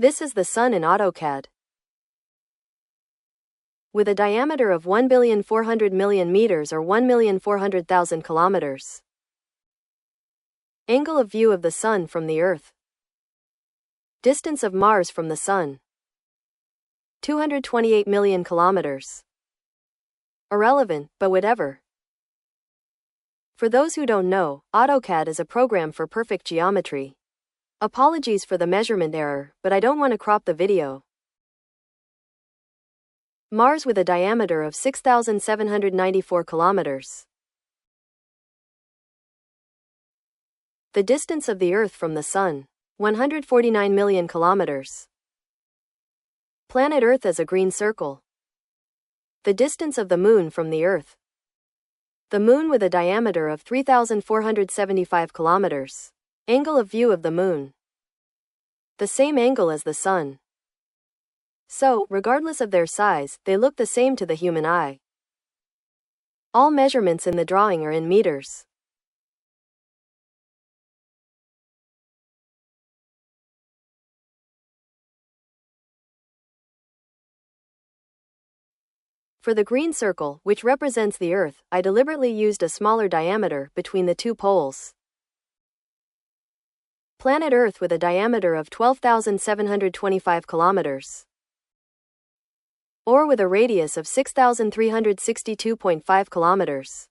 This is the Sun in AutoCAD. With a diameter of 1,400,000,000 meters or 1,400,000 kilometers. Angle of view of the Sun from the Earth. Distance of Mars from the Sun. 228 million kilometers. Irrelevant, but whatever. For those who don't know, AutoCAD is a program for perfect geometry. Apologies for the measurement error, but I don't want to crop the video. Mars with a diameter of 6,794 kilometers. The distance of the Earth from the Sun, 149 million kilometers. Planet Earth as a green circle. The distance of the Moon from the Earth. The Moon with a diameter of 3,475 kilometers. Angle of view of the Moon. The same angle as the Sun. So, regardless of their size, they look the same to the human eye. All measurements in the drawing are in meters. For the green circle, which represents the Earth, I deliberately used a smaller diameter between the two poles. Planet Earth with a diameter of 12,725 kilometers. Or with a radius of 6,362.5 kilometers.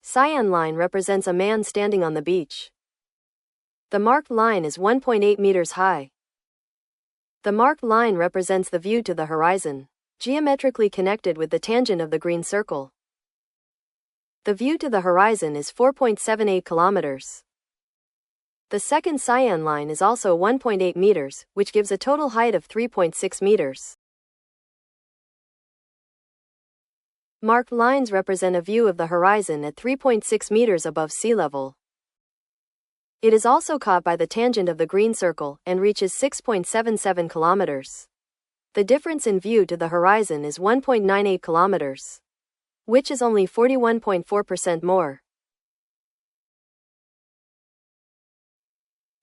Cyan line represents a man standing on the beach. The marked line is 1.8 meters high. The marked line represents the view to the horizon, geometrically connected with the tangent of the green circle. The view to the horizon is 4.78 kilometers. The second cyan line is also 1.8 meters, which gives a total height of 3.6 meters. Marked lines represent a view of the horizon at 3.6 meters above sea level. It is also caught by the tangent of the green circle and reaches 6.77 kilometers. The difference in view to the horizon is 1.98 kilometers, which is only 41.4% more.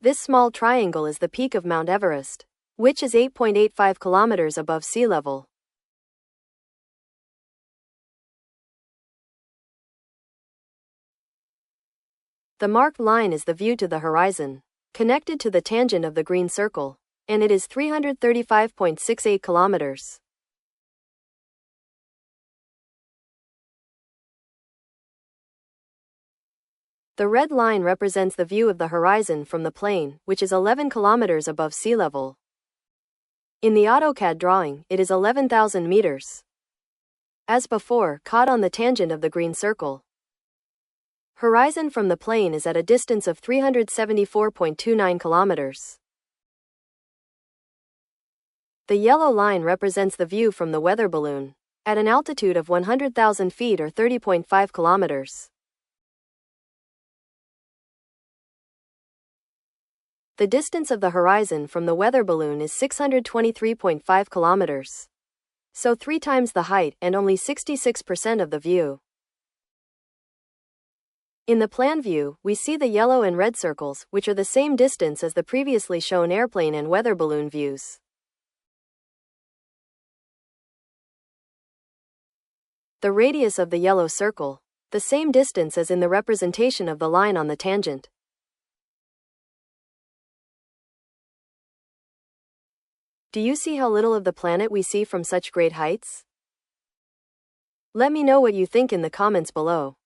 This small triangle is the peak of Mount Everest, which is 8.85 kilometers above sea level. The marked line is the view to the horizon, connected to the tangent of the green circle, and it is 335.68 kilometers. The red line represents the view of the horizon from the plane, which is 11 kilometers above sea level. In the AutoCAD drawing, it is 11,000 meters. As before, caught on the tangent of the green circle. Horizon from the plane is at a distance of 374.29 kilometers. The yellow line represents the view from the weather balloon, at an altitude of 100,000 feet or 30.5 kilometers. The distance of the horizon from the weather balloon is 623.5 kilometers. So 3 times the height and only 66% of the view. In the plan view, we see the yellow and red circles, which are the same distance as the previously shown airplane and weather balloon views. The radius of the yellow circle, the same distance as in the representation of the line on the tangent. Do you see how little of the planet we see from such great heights? Let me know what you think in the comments below.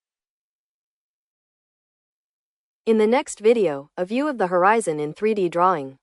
In the next video, a view of the horizon in 3D drawing.